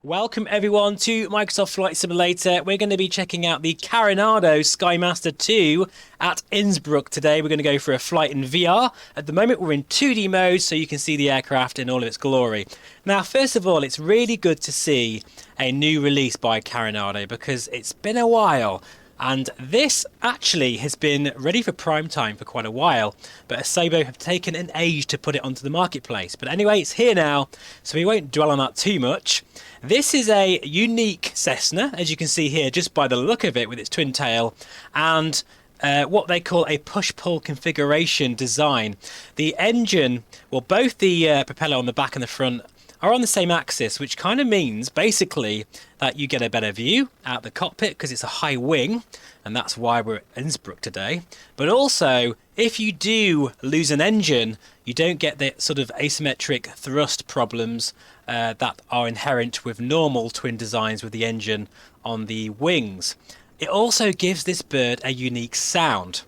Welcome everyone to Microsoft Flight Simulator. We're going to be checking out the Carenado Sky Master II at Innsbruck today. We're going to go for a flight in VR. At the moment we're in 2D mode so you can see the aircraft in all of its glory. Now first of all, it's really good to see a new release by Carenado because it's been a while. And this actually has been ready for prime time for quite a while, but Asobo have taken an age to put it onto the marketplace. But anyway, it's here now, so we won't dwell on that too much. This is a unique Cessna, as you can see here, just by the look of it with its twin tail, and what they call a push-pull configuration design. The engine, well, both the propeller on the back and the front are on the same axis, which kind of means basically that you get a better view out the cockpit because it's a high wing, and that's why we're at Innsbruck today. But also, if you do lose an engine, you don't get the sort of asymmetric thrust problems that are inherent with normal twin designs with the engine on the wings. It also gives this bird a unique sound.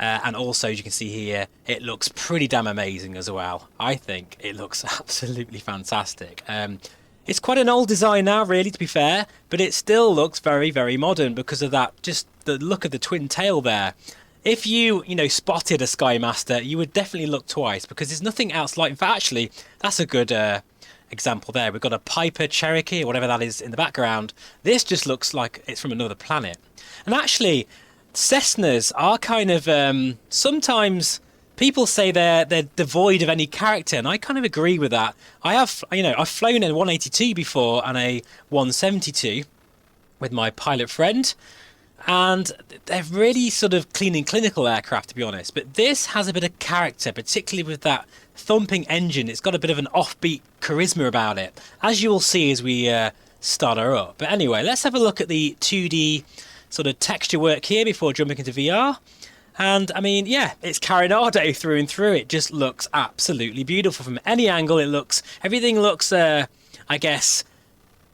And also, as you can see here, it looks pretty damn amazing as well. I think it looks absolutely fantastic. It's quite an old design now, really, to be fair, but it still looks very, very modern because of that, just the look of the twin tail there. If you spotted a Skymaster, you would definitely look twice because there's nothing else like. In fact, actually, that's a good example there. We've got a Piper Cherokee, or whatever that is in the background. This just looks like it's from another planet. And actually, Cessnas are kind of sometimes people say they're devoid of any character, and I kind of agree with that. I've flown a 182 before and a 172 with my pilot friend, and they're really sort of clean and clinical aircraft, to be honest. But this has a bit of character, particularly with that thumping engine. It's got a bit of an offbeat charisma about it, as you will see as we start her up. But anyway, let's have a look at the 2D sort of texture work here before jumping into VR. And I mean, yeah, it's Carenado through and through. It just looks absolutely beautiful from any angle. Everything looks I guess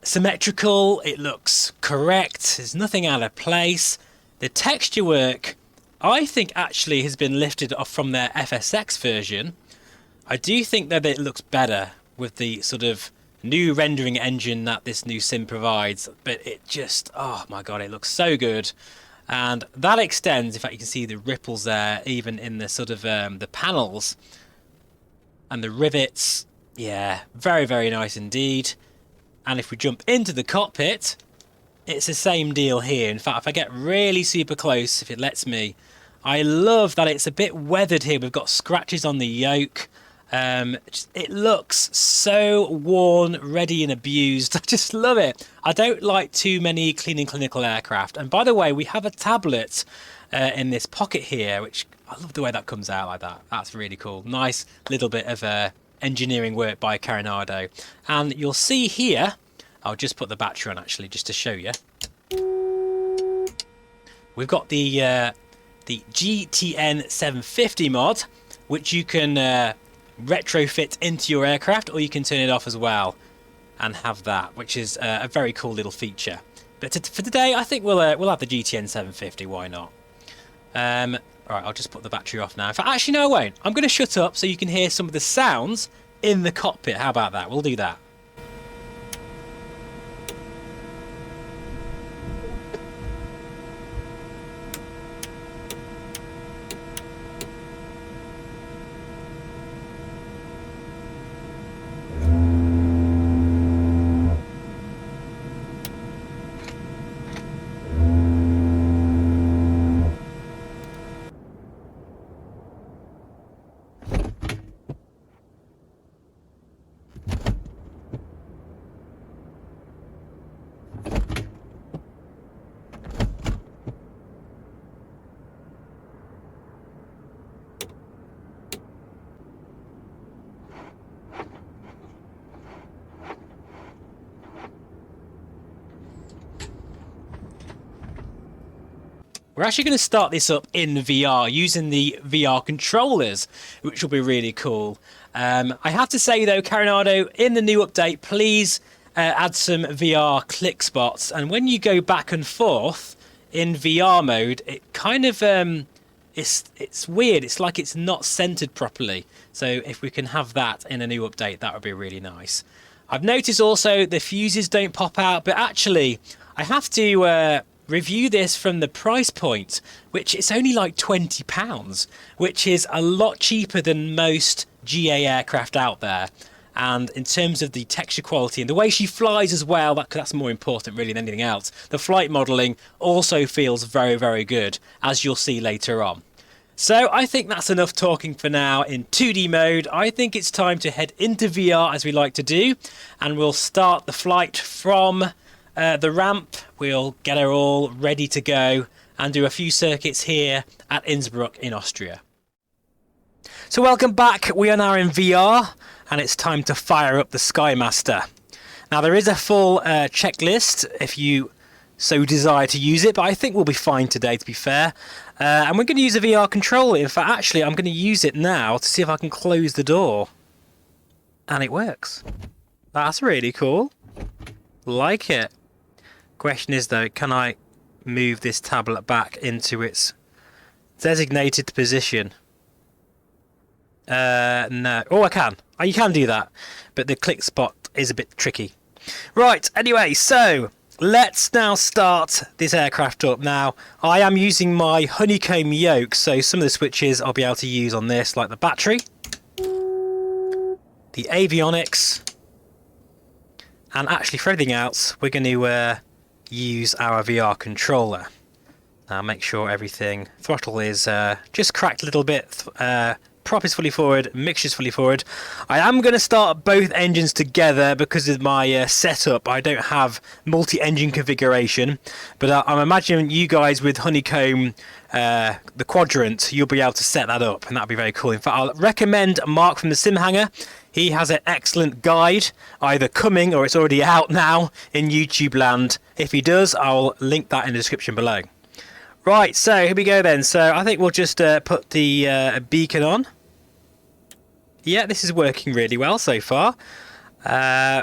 symmetrical. It looks correct. There's nothing out of place. The texture work, I think, actually has been lifted off from their FSX version. I do think that it looks better with the sort of new rendering engine that this new sim provides, but it just, oh my god, it looks so good. And that extends, in fact you can see the ripples there even in the sort of the panels and the rivets. Yeah, very, very nice indeed. And if we jump into the cockpit, it's the same deal here. In fact, if I get really super close, if it lets me, I love that it's a bit weathered here. We've got scratches on the yoke. It looks so worn, ready and abused. I just love it. I don't like too many clean and clinical aircraft. And by the way, we have a tablet in this pocket here, which I love the way that comes out like that. That's really cool. Nice little bit of engineering work by Carenado. And you'll see here, I'll just put the battery on actually just to show you. We've got the GTN 750 mod, which you can retrofit into your aircraft, or you can turn it off as well and have that, which is a very cool little feature. But for today, I think we'll have the GTN 750. Why not? All right, I'll just put the battery off now. In fact, actually, no, I won't. I'm going to shut up so you can hear some of the sounds in the cockpit. How about that? We'll do that. We're actually going to start this up in VR using the VR controllers, which will be really cool. I have to say though, Carenado, in the new update, please add some VR click spots. And when you go back and forth in VR mode, it kind of it's weird. It's like it's not centered properly. So if we can have that in a new update, that would be really nice. I've noticed also the fuses don't pop out, but actually I have to review this from the price point, which is only like £20, which is a lot cheaper than most GA aircraft out there. And in terms of the texture quality and the way she flies as well, that's more important really than anything else. The flight modelling also feels very, very good, as you'll see later on. So I think that's enough talking for now in 2D mode. I think it's time to head into VR as we like to do, and we'll start the flight from the ramp. We'll get her all ready to go and do a few circuits here at Innsbruck in Austria. So welcome back. We are now in VR and it's time to fire up the Skymaster. Now there is a full checklist if you so desire to use it, but I think we'll be fine today, to be fair. And we're going to use a VR controller. In fact, actually, I'm going to use it now to see if I can close the door. And it works. That's really cool. Like it. Question is, though, can I move this tablet back into its designated position? No. Oh, I can. Oh, you can do that. But the click spot is a bit tricky. Right, anyway, so let's now start this aircraft up. Now, I am using my honeycomb yoke, so some of the switches I'll be able to use on this, like the battery, the avionics, and actually for everything else, we're going to use our VR controller. Now, make sure everything, throttle is just cracked a little bit, prop is fully forward, mixture's fully forward. I am going to start both engines together because of my setup. I don't have multi-engine configuration, but I'm imagining you guys with honeycomb, the quadrant, you'll be able to set that up, and that'll be very cool. In fact, I'll recommend Mark from the Sim Hangar. He has an excellent guide, either coming or it's already out now in YouTube land. If he does, I'll link that in the description below. Right, so here we go then. So I think we'll just put the beacon on. Yeah, this is working really well so far.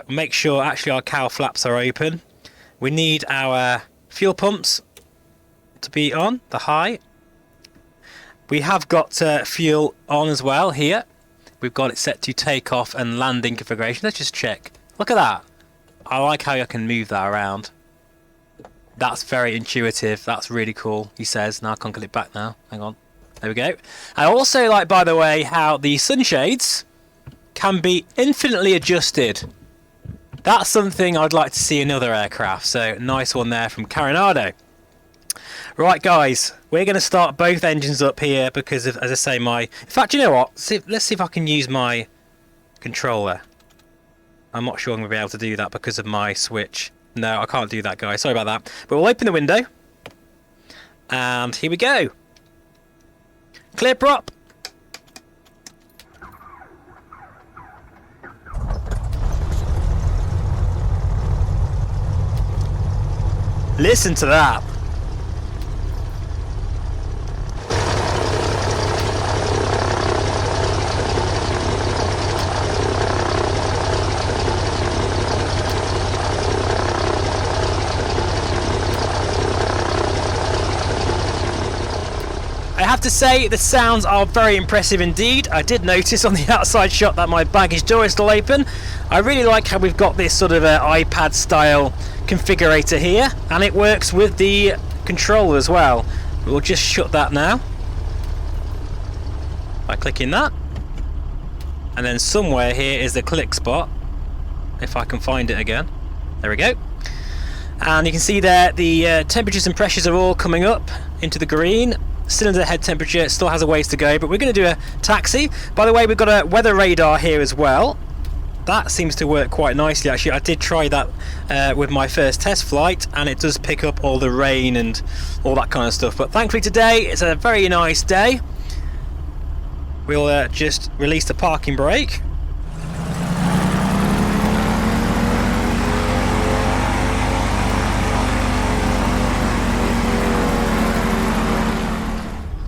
Make sure actually our cowl flaps are open. We need our fuel pumps to be on, the high. We have got fuel on as well here. We've got it set to takeoff and landing configuration. Let's just check. Look at that. I like how I can move that around. That's very intuitive. That's really cool, he says. Now I can't get it back now. Hang on. There we go. I also like, by the way, how the sunshades can be infinitely adjusted. That's something I'd like to see in other aircraft. So, nice one there from Carenado. Right, guys. We're going to start both engines up here because of, as I say, my... In fact, you know what? Let's see if I can use my controller. I'm not sure I'm going to be able to do that because of my switch. No, I can't do that, guys. Sorry about that. But we'll open the window. And here we go. Clear prop. Listen to that. I have to say, the sounds are very impressive indeed. I did notice on the outside shot that my baggage door is still open. I really like how we've got this sort of iPad style configurator here, and it works with the controller as well. We'll just shut that now by clicking that, and then somewhere here is the click spot, if I can find it again. There we go. And you can see there the temperatures and pressures are all coming up into the green. Cylinder head temperature still has a ways to go, but we're going to do a taxi. By the way, we've got a weather radar here as well. That seems to work quite nicely, actually. I did try that with my first test flight, and it does pick up all the rain and all that kind of stuff. But thankfully today it's a very nice day. We'll just release the parking brake.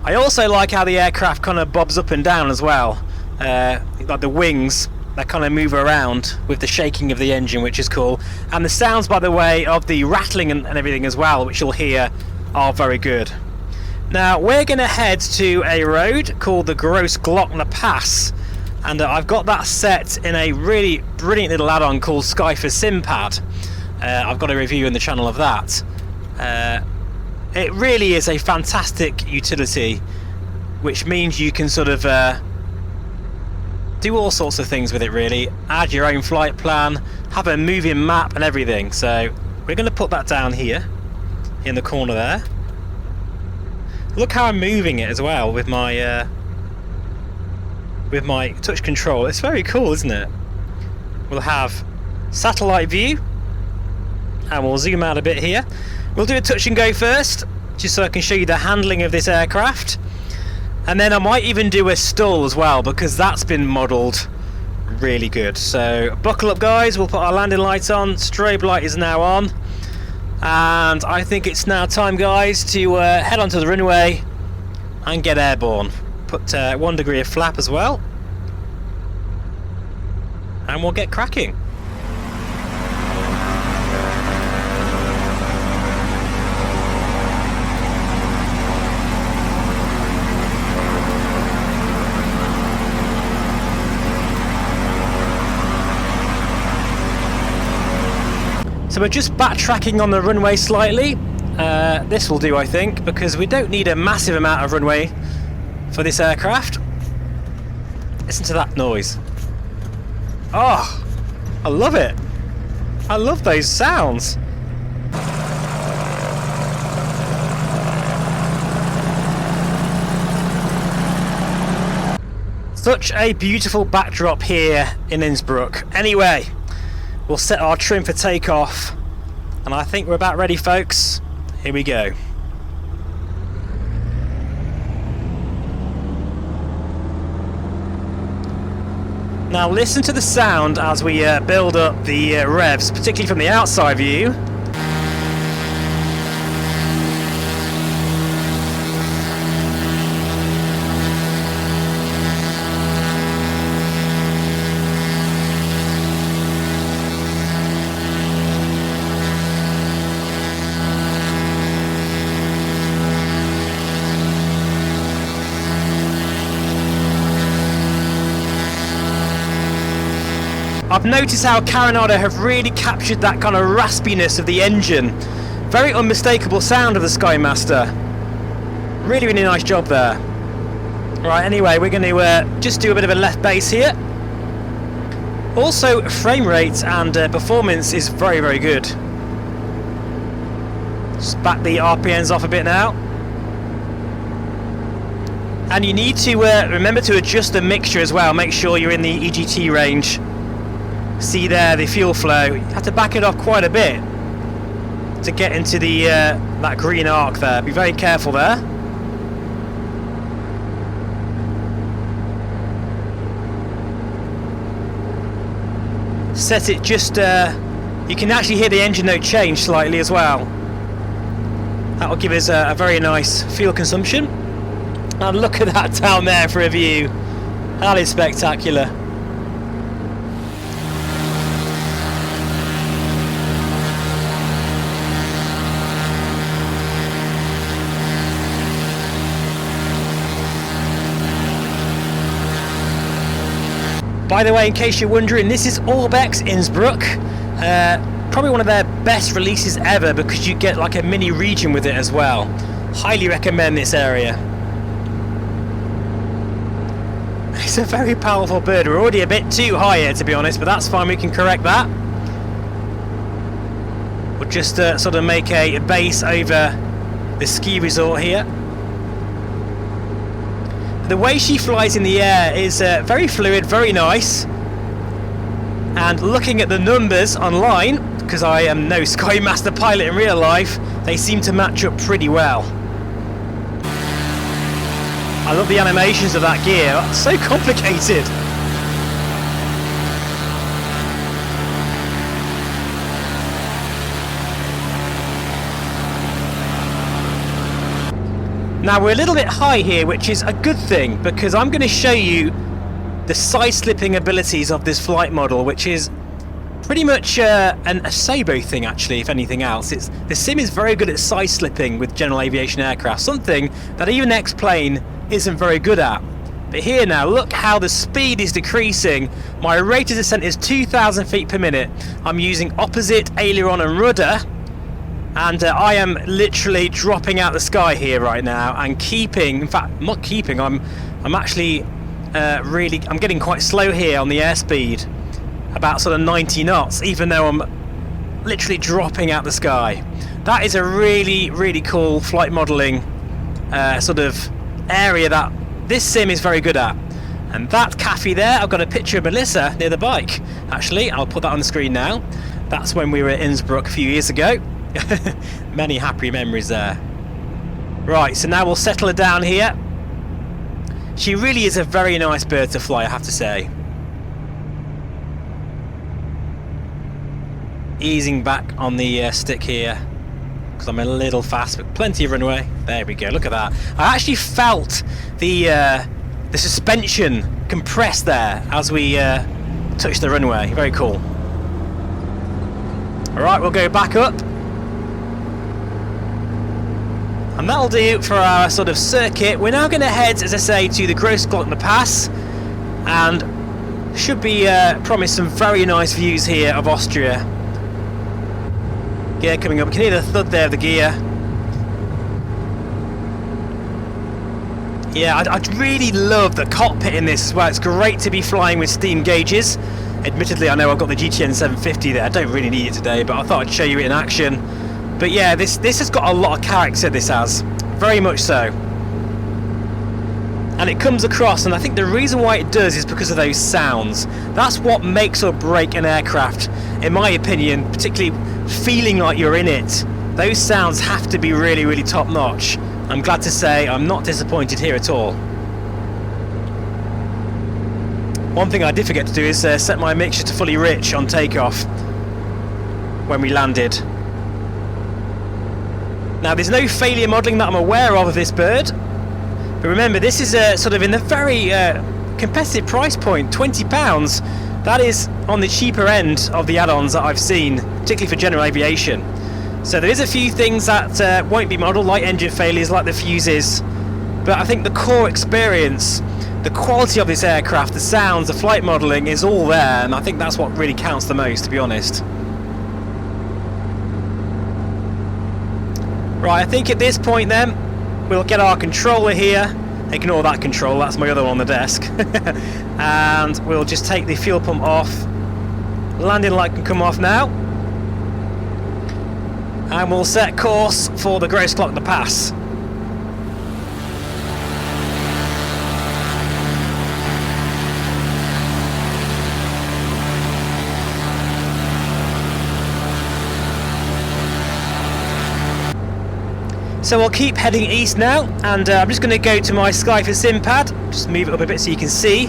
I also like how the aircraft kind of bobs up and down as well. Like the wings, they kind of move around with the shaking of the engine, which is cool. And the sounds, by the way, of the rattling and everything as well, which you'll hear, are very good. Now, we're going to head to a road called the Grossglockner Pass. and I've got that set in a really brilliant little add-on called Sky for SimPad. I've got a review in the channel of that. It really is a fantastic utility, which means you can sort of do all sorts of things with it really. Add your own flight plan, have a moving map and everything. So we're going to put that down here in the corner there. Look how I'm moving it as well with my touch control. It's very cool, isn't it? We'll have satellite view, and we'll zoom out a bit here. We'll do a touch and go first, just so I can show you the handling of this aircraft, and then I might even do a stall as well, because that's been modelled really good. So buckle up guys, we'll put our landing lights on. Strobe light is now on, and I think it's now time guys to head onto the runway and get airborne. Put 1 degree of flap as well, and we'll get cracking. So we're just backtracking on the runway slightly. This will do, I think, because we don't need a massive amount of runway for this aircraft. Listen to that noise. Oh, I love it. I love those sounds. Such a beautiful backdrop here in Innsbruck. Anyway, we'll set our trim for takeoff, and I think we're about ready, folks. Here we go. Now listen to the sound as we build up the revs, particularly from the outside view. I've noticed how Carenado have really captured that kind of raspiness of the engine. Very unmistakable sound of the Skymaster. Really, really nice job there. Right, anyway, we're going to just do a bit of a left base here. Also, frame rate and performance is very, very good. Just back the RPMs off a bit now. And you need to remember to adjust the mixture as well. Make sure you're in the EGT range. See there, the fuel flow. You have to back it off quite a bit to get into the that green arc there. Be very careful there. Set it just, you can actually hear the engine note change slightly as well. That will give us a very nice fuel consumption. And look at that down there for a view. That is spectacular. By the way, in case you're wondering, this is Orbex Innsbruck. Probably one of their best releases ever, because you get like a mini region with it as well. Highly recommend this area. It's a very powerful bird. We're already a bit too high here, to be honest, but that's fine, we can correct that. We'll just sort of make a base over the ski resort here. The way she flies in the air is very fluid, very nice. And looking at the numbers online, because I am no Sky Master pilot in real life, they seem to match up pretty well. I love the animations of that gear. It's so complicated. Now we're a little bit high here, which is a good thing, because I'm going to show you the side slipping abilities of this flight model, which is pretty much a Sabo thing actually, if anything else. The sim is very good at side slipping with general aviation aircraft, something that even X-Plane isn't very good at, But here now, look how the speed is decreasing. My rate of descent is 2,000 feet per minute. I'm using opposite aileron and rudder, and I am literally dropping out the sky here right now and keeping, in fact, not keeping, I'm actually I'm getting quite slow here on the airspeed, about sort of 90 knots, even though I'm literally dropping out the sky. That is a really, really cool flight modelling sort of area that this sim is very good at. And that cafe there, I've got a picture of Melissa near the bike. Actually, I'll put that on the screen now. That's when we were at Innsbruck a few years ago. Many happy memories there. Right, so now we'll settle her down here. She really is a very nice bird to fly, I have to say. Easing back on the stick here, because I'm a little fast, but plenty of runway. There we go, look at that. I actually felt the suspension compress there as we touched the runway. Very cool. Alright, we'll go back up. And that'll do for our sort of circuit. We're now going to head, as I say, to the Großglockner Pass, and should be promised some very nice views here of Austria. Gear coming up, you can hear the thud there of the gear. Yeah, I really love the cockpit in this as well. It's great to be flying with steam gauges. Admittedly, I know I've got the GTN 750 there. I don't really need it today, but I thought I'd show you it in action. But yeah, this has got a lot of character, this has. Very much so. And it comes across, and I think the reason why it does is because of those sounds. That's what makes or break an aircraft, in my opinion, particularly feeling like you're in it. Those sounds have to be really, really top notch. I'm glad to say I'm not disappointed here at all. One thing I did forget to do is set my mixture to fully rich on takeoff when we landed. Now, there's no failure modelling that I'm aware of this bird, but remember, this is sort of in the very competitive price point, £20. That is on the cheaper end of the add-ons that I've seen, particularly for general aviation. So there is a few things that won't be modelled, like engine failures, like the fuses, but I think the core experience, the quality of this aircraft, the sounds, the flight modelling is all there, and I think that's what really counts the most, to be honest. Right, I think at this point then, we'll get our controller here. Ignore that control, that's my other one on the desk. And we'll just take the fuel pump off. Landing light can come off now. And we'll set course for the Großglockner Pass. So we'll keep heading east now, and I'm just going to go to my Skyfer sim pad, just move it up a bit so you can see,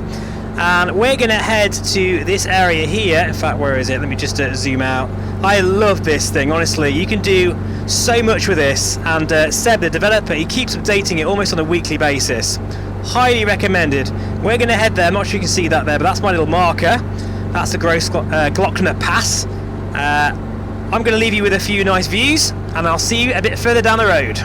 and we're going to head to this area here. In fact, where is it? Let me just zoom out. I love this thing, honestly. You can do so much with this, and Seb, the developer, he keeps updating it almost on a weekly basis. Highly recommended. We're going to head there. I'm not sure you can see that there, but that's my little marker. That's the Großglockner Pass. I'm going to leave you with a few nice views, and I'll see you a bit further down the road.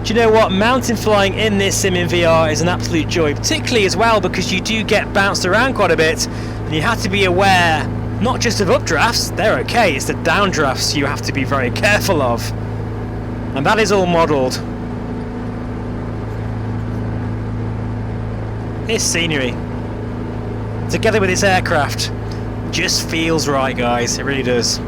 Do you know what? Mountain flying in this sim in VR is an absolute joy, particularly as well because you do get bounced around quite a bit, and you have to be aware not just of updrafts, they're okay, it's the downdrafts you have to be very careful of. And that is all modelled. This scenery, together with this aircraft, just feels right, guys, it really does.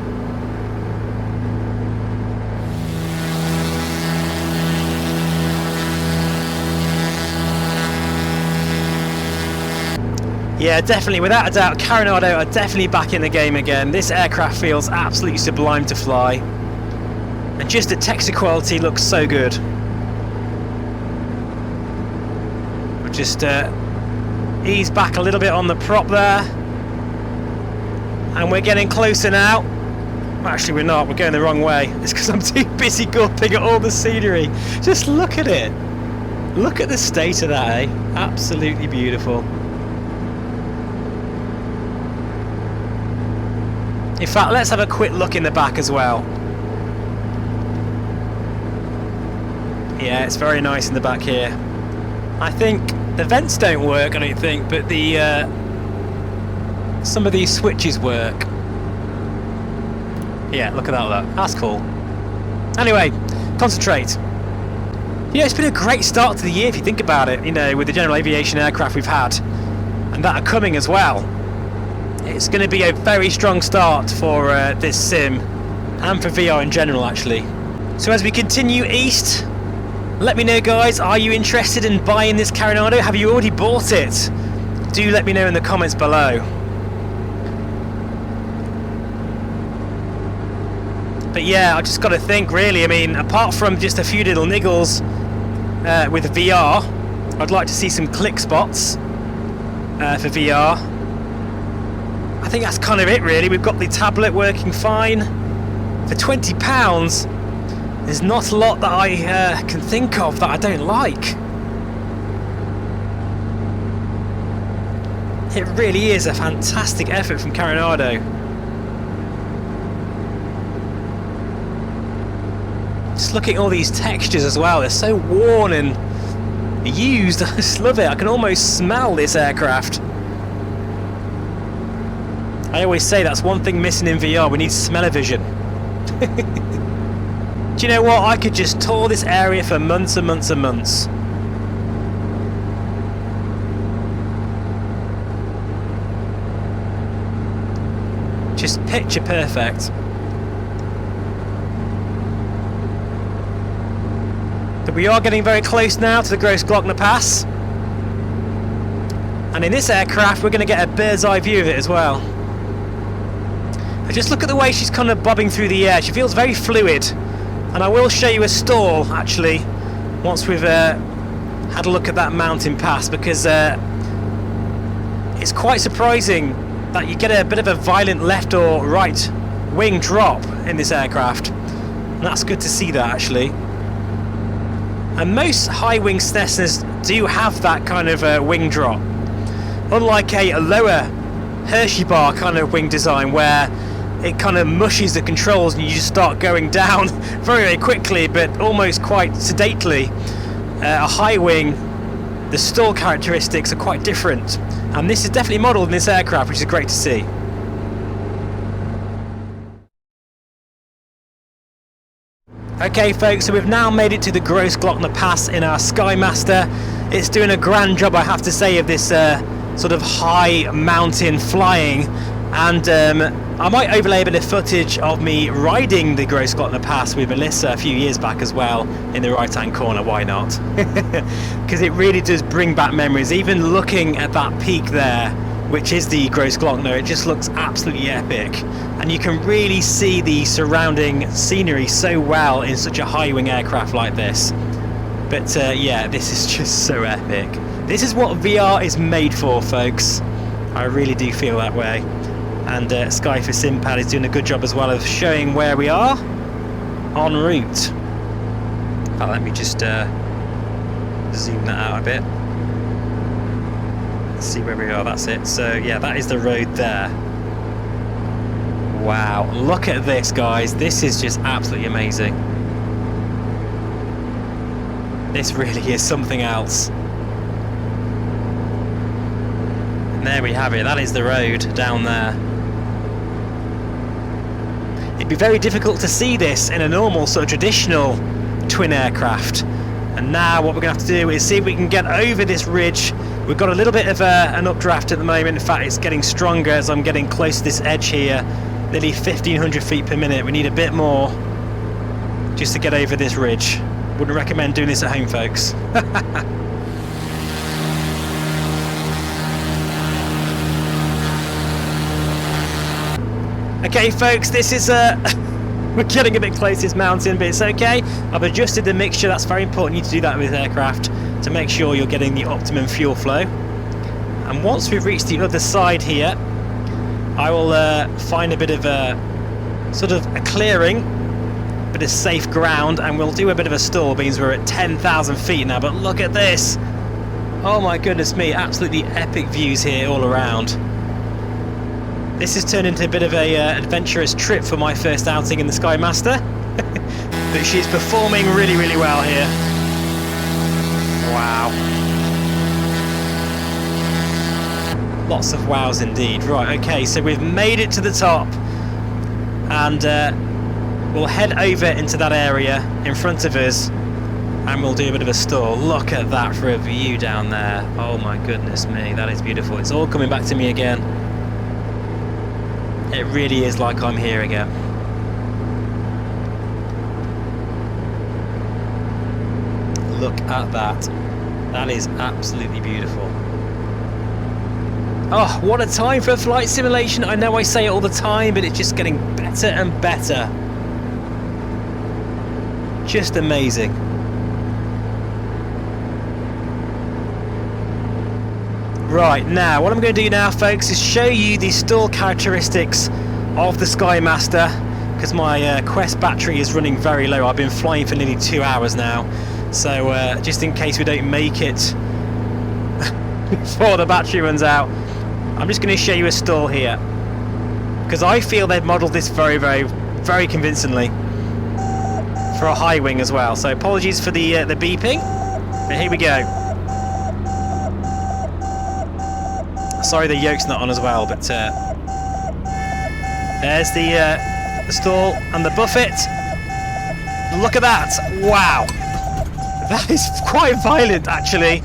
Yeah, definitely, without a doubt, Carenado are definitely back in the game again. This aircraft feels absolutely sublime to fly. And just the texture quality looks so good. We'll just ease back a little bit on the prop there. And we're getting closer now. Actually, we're not. We're going the wrong way. It's because I'm too busy gawping at all the scenery. Just look at it. Look at the state of that, eh? Absolutely beautiful. In fact, let's have a quick look in the back as well. Yeah, it's very nice in the back here. I think the vents don't work, I don't think, but the some of these switches work. Yeah, look at that, look. That's cool. Anyway, concentrate. You know, it's been a great start to the year if you think about it, you know, with the general aviation aircraft we've had, and that are coming as well. It's going to be a very strong start for this sim, and for VR in general, actually. So as we continue east, let me know, guys, are you interested in buying this Carenado? Have you already bought it? Do let me know in the comments below. But yeah, I just got to think, really. I mean, apart from just a few little niggles with VR, I'd like to see some click spots for VR. I think that's kind of it, really. We've got the tablet working fine. For £20, there's not a lot that I can think of that I don't like. It really is a fantastic effort from Carenado. Just looking at all these textures as well, they're so worn and used. I just love it. I can almost smell this aircraft. I always say that's one thing missing in VR, we need smell-o-vision. Do you know what? I could just tour this area for months and months and months. Just picture perfect. But we are getting very close now to the Grossglockner Pass. And in this aircraft we're going to get a bird's eye view of it as well. But just look at the way she's kind of bobbing through the air. She feels very fluid. And I will show you a stall, actually, once we've had a look at that mountain pass, because it's quite surprising that you get a bit of a violent left or right wing drop in this aircraft. And that's good to see that, actually. And most high-wing Cessnas do have that kind of wing drop. Unlike a lower Hershey bar kind of wing design where it kind of mushes the controls and you just start going down very, very quickly, but almost quite sedately. A high wing, the stall characteristics are quite different. And this is definitely modelled in this aircraft, which is great to see. Okay folks, so we've now made it to the Grossglockner Pass in our Skymaster. It's doing a grand job, I have to say, of this sort of high mountain flying, and I might overlay a bit of footage of me riding the Grossglockner Pass with Melissa a few years back as well in the right hand corner. Why not? Because it really does bring back memories. Even looking at that peak there, which is the Grossglockner, it just looks absolutely epic, and you can really see the surrounding scenery so well in such a high wing aircraft like this. But yeah, this is just so epic. This is what VR is made for, folks. I really do feel that way. And Sky for SimPad is doing a good job as well of showing where we are en route. Oh, let me just zoom that out a bit. Let's see where we are, that's it. So yeah, that is the road there. Wow, look at this, guys. This is just absolutely amazing. This really is something else. And there we have it, that is the road down there. It'd be very difficult to see this in a normal sort of traditional twin aircraft. And now what we're going to have to do is see if we can get over this ridge. We've got a little bit of an updraft at the moment. In fact, it's getting stronger as I'm getting close to this edge here. Nearly 1,500 feet per minute. We need a bit more just to get over this ridge. Wouldn't recommend doing this at home, folks. Okay, folks, this is we're getting a bit close to this mountain, but it's okay. I've adjusted the mixture. That's very important. You need to do that with aircraft to make sure you're getting the optimum fuel flow. And once we've reached the other side here, I will find a bit of a sort of a clearing, bit of safe ground, and we'll do a bit of a stall. Means we're at 10,000 feet now, but look at this. Oh my goodness me, absolutely epic views here all around. This has turned into a bit of a adventurous trip for my first outing in the Sky Master. But she's performing really, really well here. Wow. Lots of wows indeed. Right, okay, so we've made it to the top. And we'll head over into that area in front of us. And we'll do a bit of a stall. Look at that for a view down there. Oh my goodness me, that is beautiful. It's all coming back to me again. It really is like I'm here again. Look at that. That is absolutely beautiful. Oh, what a time for a flight simulation. I know I say it all the time, but it's just getting better and better. Just amazing. Right, now what I'm going to do now, folks, is show you the stall characteristics of the Sky Master, because my Quest battery is running very low. I've been flying for nearly 2 hours now, so just in case we don't make it before the battery runs out, I'm just going to show you a stall here, because I feel they've modelled this very, very, very convincingly for a high wing as well. So apologies for the beeping, but here we go. Sorry the yoke's not on as well, but there's the stall and the buffet. Look at that! Wow! That is quite violent, actually.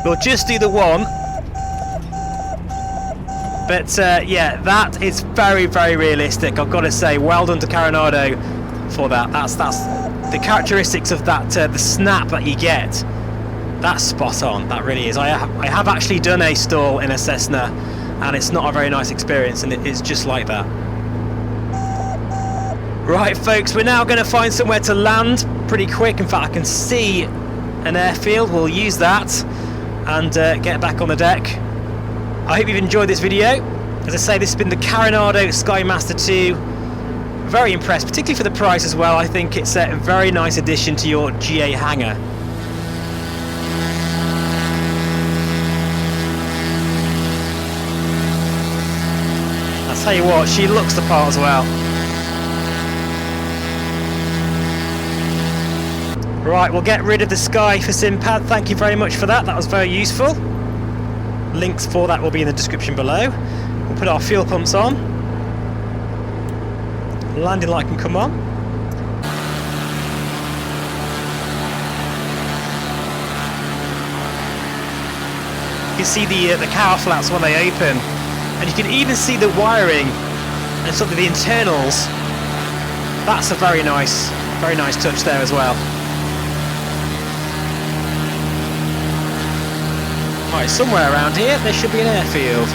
We'll just do the one. But yeah, that is very, very realistic. I've got to say, well done to Carenado for that. That's the characteristics of that, the snap that you get. That's spot on, that really is. I have actually done a stall in a Cessna, and it's not a very nice experience, and it's just like that. Right, folks, we're now going to find somewhere to land pretty quick. In fact, I can see an airfield. We'll use that and get back on the deck. I hope you've enjoyed this video. As I say, this has been the Carenado Sky Master II. Very impressed, particularly for the price as well. I think it's a very nice addition to your GA hangar. Tell you what, she looks the part as well. Right, we'll get rid of the Sky for SimPad. Thank you very much for that. That was very useful. Links for that will be in the description below. We'll put our fuel pumps on. Landing light can come on. You can see the cowl flaps when they open. And you can even see the wiring and sort of the internals. That's a very nice touch there as well. Right, somewhere around here there should be an airfield.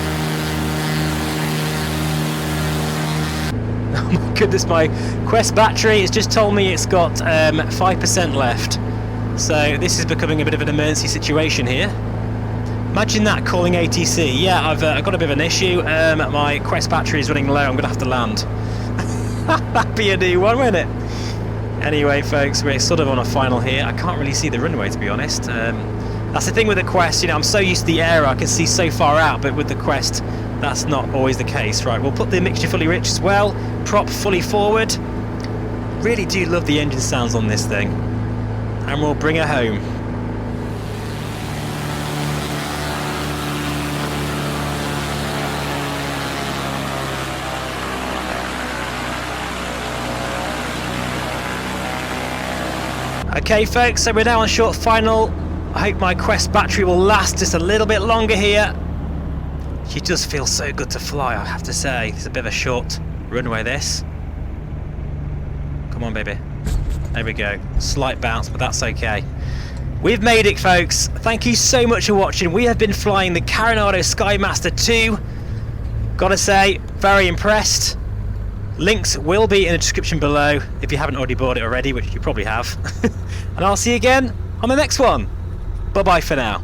Oh my goodness, my Quest battery has just told me it's got 5% left. So this is becoming a bit of an emergency situation here. Imagine that, calling ATC. Yeah, I've got a bit of an issue. My Quest battery is running low. I'm going to have to land. That'd be a new one, wouldn't it? Anyway, folks, we're sort of on a final here. I can't really see the runway, to be honest. That's the thing with the Quest. You know, I'm so used to the Aero, I can see so far out, but with the Quest, that's not always the case. Right, we'll put the mixture fully rich as well. Prop fully forward. Really do love the engine sounds on this thing. And we'll bring her home. Okay, folks, so we're now on short final. I hope my Quest battery will last just a little bit longer here. She does feel so good to fly, I have to say. It's a bit of a short runway, this. Come on, baby. There we go. Slight bounce, but that's okay. We've made it, folks. Thank you so much for watching. We have been flying the Carenado Sky Master II. Gotta say, very impressed. Links will be in the description below if you haven't already bought it already, which you probably have. And I'll see you again on the next one. Bye-bye for now.